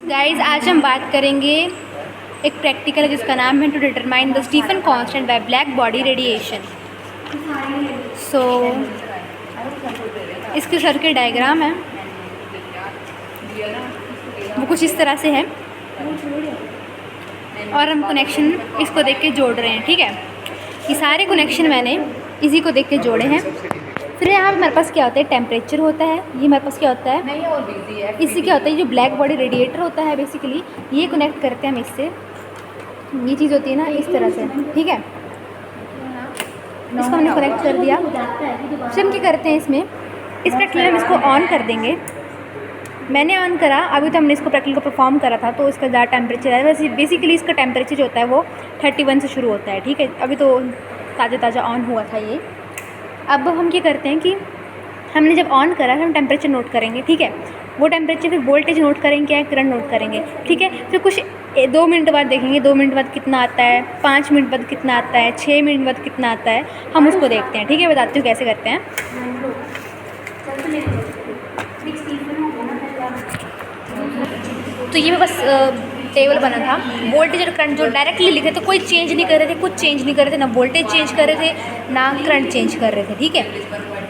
Guys आज हम बात करेंगे एक प्रैक्टिकल जिसका नाम है to determine the Stefan constant by black body radiation. So इसके सर्किट डायग्राम है, वो कुछ इस तरह से है और हम कनेक्शन इसको देख के जोड़ रहे हैं। ठीक है, ये सारे कनेक्शन मैंने इसी को देख के जोड़े हैं। फिर यहाँ पे हमारे पास क्या होता है, टेम्परेचर होता है। ये हमारे पास क्या होता है, इससे क्या होता है, जो ब्लैक बॉडी रेडिएटर होता है बेसिकली ये कनेक्ट करते हैं हम इससे। ये चीज़ होती है ना इस तरह से, ठीक है। इसको हमने कनेक्ट कर दिया। फिर हम क्या करते हैं, इसमें इस प्रैक्टिकल हम इसको ऑन कर देंगे। मैंने ऑन करा, अभी तो हमने इसको प्रैक्टिकल को परफॉर्म करा था तो इसका ज़्यादा टेम्परेचर है। वैसे बेसिकली इसका टेम्परेचर जो होता है वो 31 से शुरू होता है। ठीक है, अभी तो ताज़ा ऑन हुआ था ये। अब हम क्या करते हैं कि हमने जब ऑन करा हम टेम्परेचर नोट करेंगे। ठीक है, वो टेम्परेचर फिर वोल्टेज नोट करेंगे, क्या करंट नोट करेंगे। ठीक है, फिर कुछ 2 मिनट बाद देखेंगे, 2 मिनट बाद कितना आता है, 5 मिनट बाद कितना आता है, 6 मिनट बाद कितना आता है, हम उसको देखते हैं। ठीक है, बताती हूँ कैसे करते हैं। तो ये बस टेबल बना था, वोल्टेज और करंट जो डायरेक्टली लिखे थे, कोई चेंज नहीं कर रहे थे, कुछ चेंज नहीं कर रहे थे, ना वोल्टेज चेंज कर रहे थे ना करंट चेंज कर रहे थे। ठीक है,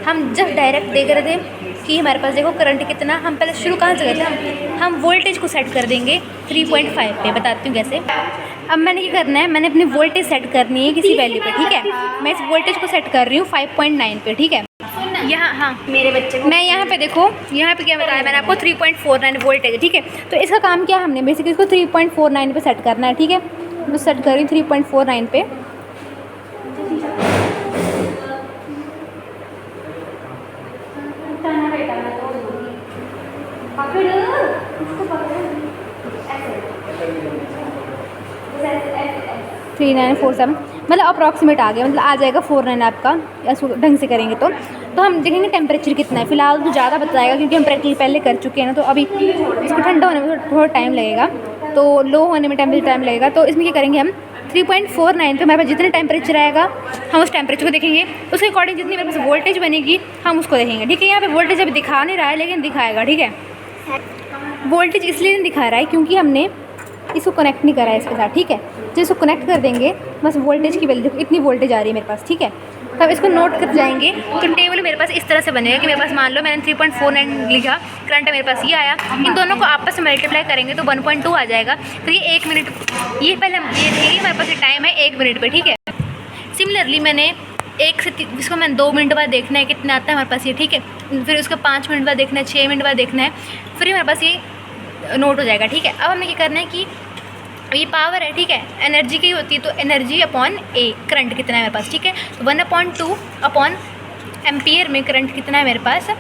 हम जस्ट डायरेक्ट देख रहे थे कि हमारे पास देखो करंट कितना। हम पहले शुरू कहाँ से गए थे, हम वोल्टेज को सेट कर देंगे 3.5 पे। बताती हूँ कैसे। अब मैंने क्या करना है, मैंने अपनी वोल्टेज सेट करनी है किसी वैल्यू पे। ठीक है, मैं इस वोल्टेज को सेट कर रही हूँ 5.9 पे। ठीक है, यहाँ हाँ मेरे बच्चे को मैं यहाँ पे देखो, यहाँ पे क्या बताया मैंने आपको, 3.49 वोल्ट है। ठीक है, तो इसका काम क्या, हमने बेसिकली इसको 3.49 पे सेट करना है। ठीक है, मैं सेट कर रही हूँ 3.49 पे। थ्री 947 मतलब अप्रॉक्सीमेट आ गया, मतलब आ जाएगा 49 आपका, इसको ढंग से करेंगे तो हम देखेंगे टेम्परेचर कितना है। फिलहाल तो ज़्यादा बताएगा क्योंकि हम प्रैक्टिकल पहले कर चुके हैं ना, तो अभी इसको ठंडा होने में थोड़ा टाइम लगेगा, तो लो होने में टेम्परेचर टाइम लगेगा। तो इसमें क्या करेंगे हम 3.49 पे हमारे पास जितने टेम्परेचर आएगा हम उस टेम्परेचर को देखेंगे, उसके अकॉर्डिंग जितनी मेरे पास वोल्टेज बनेगी हम उसको देखेंगे। ठीक है, यहाँ पे वोल्टेज अभी दिखा नहीं रहा है लेकिन दिखाएगा। ठीक है, वोल्टेज इसलिए नहीं दिखा रहा है क्योंकि हमने इसको कनेक्ट नहीं करा है इसके साथ। ठीक है, जब इसको कनेक्ट कर देंगे बस वोल्टेज की वैल्यू इतनी वोल्टेज आ रही है मेरे पास। ठीक है, तब इसको नोट कर जाएंगे तो टेबल मेरे पास इस तरह से बनेगा कि मेरे पास मान लो मैंने 3.49 लिखा, करंट मेरे पास ये आया, इन दोनों को आपस में मल्टीप्लाई करेंगे तो 1.2 आ जाएगा। तो ये 1 मिनट, ये पहले हम ये देखिए मेरे पास ये टाइम है 1 मिनट पे। ठीक है, सिमिलरली मैंने 1 से इसको मैंने 2 मिनट बाद देखना है कितना आता है हमारे पास ये। ठीक है, फिर उसका 5 मिनट बाद देखना है, 6 मिनट बाद देखना है, फिर हमारे पास ये नोट हो जाएगा। ठीक है, अब हमें क्या करना है कि ये पावर है। ठीक है, एनर्जी की होती है तो एनर्जी अपॉन ए, करंट कितना है मेरे पास। ठीक है, तो 1/2 अपॉन एम्पियर में करंट कितना है मेरे पास,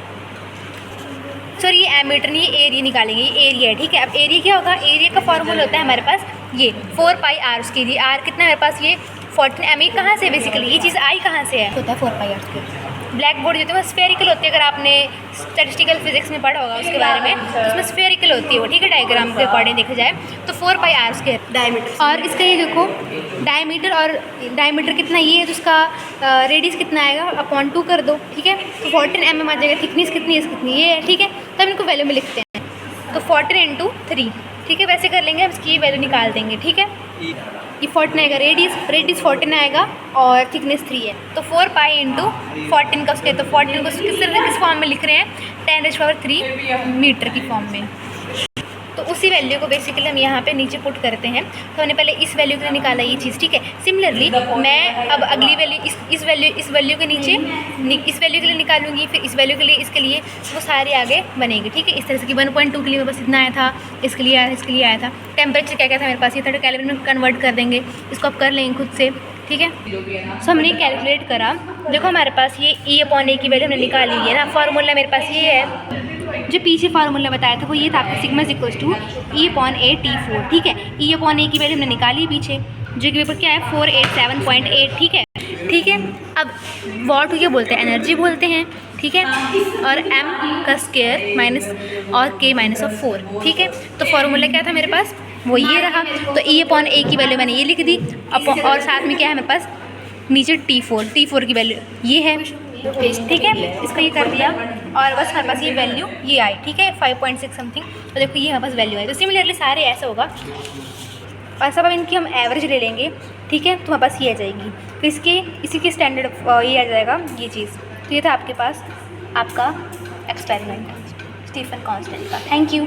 सॉरी ये एमीटर नहीं, ये एरिया निकालेंगे, ये एरिया है। ठीक है, अब एरिया क्या होगा, एरिया का फॉर्मूला होता है हमारे पास ये 4πr स्क्वायर। आर कितना है मेरे पास, ये 14 एम। कहाँ से बेसिकली ये चीज़ आई कहाँ से है, होता है 4πr स्क्वायर। ब्लैक बोर्ड जो होती है वो स्फेरिकल होती है, अगर आपने स्टैटिस्टिकल फिजिक्स में पढ़ा होगा उसके बारे में, तो उसमें स्फेरिकल होती है वो। ठीक है, डायग्राम के अकॉर्डिंग देखा जाए तो 4πr स्क्वायर डायमीटर। और इसका ये देखो डायमीटर, और डायमीटर कितना ये है तो उसका रेडियस कितना आएगा अपॉन 2 कर दो। ठीक है, तो 14 mm आ जाएगा। थिकनेस कितनी है, कितनी ये है। ठीक है, तब इनको वैल्यू में लिखते हैं, तो 14 × 3। ठीक है, वैसे कर लेंगे, हम इसकी वैल्यू निकाल देंगे। ठीक है, ये 14 आएगा, रेडियस 14 आएगा और थिकनेस 3 है, तो 4π × 14 का स्क्वायर। तो 14 को किस फॉर्म में लिख रहे हैं, 10⁻³ मीटर की फॉर्म में। तो उसी वैल्यू को बेसिकली हम यहाँ पे नीचे पुट करते हैं। तो हमने पहले इस वैल्यू के लिए निकाला ये चीज़। ठीक है, सिमिलरली मैं अब अगली वैल्यू इस वैल्यू के नीचे इस वैल्यू के लिए निकालूंगी, फिर इस वैल्यू के लिए, इसके लिए, वो सारे आगे बनेगी। ठीक है, इस तरह से कि 1.2 के लिए मेरे पास इतना आया था, इसके लिए आया, इसके लिए आया था। टेम्परेचर क्या क्या था मेरे पास, ये था, कैलोरी में कन्वर्ट कर देंगे, इसको आप कर लेंगे खुद से। ठीक है, सो हमने कैलकुलेट करा, देखो हमारे पास ये E/A की वैल्यू हमने निकाल ली है ना। फार्मूला मेरे पास ये है, जो पीछे फार्मूला बताया था वो ये था आपका सिग्मा = E/A/T4। ठीक है, E/A की वैल्यू हमने निकाली पीछे, जो कि पेपर क्या है 487.8। ठीक है, ठीक है, अब वॉट को क्या बोलते हैं, एनर्जी बोलते हैं। ठीक है, और m का स्क्वायर माइनस और k -4। ठीक है, तो फार्मूला क्या था मेरे पास, वो ये रहा। तो E/A की वैल्यू मैंने ये लिख दी, और साथ में क्या है मेरे पास नीचे T4 की वैल्यू ये है। पेज, ठीक है। इसको ये कर दिया और बस हमारे पास ये वैल्यू ये आई, ठीक है, 5.6 समथिंग। तो देखो ये हमारे पास वैल्यू आई। तो सिमिलरली सारे ऐसा होगा और सब अब इनकी हम एवरेज ले लेंगे, ठीक है, तो हमारे पास ये आ जाएगी। फिर इसी की स्टैंडर्ड ये आ जाएगा ये चीज़। तो ये था आपके पास आपका एक्सपेरिमेंट स्टीफन कांस्टेंट का। Thank you.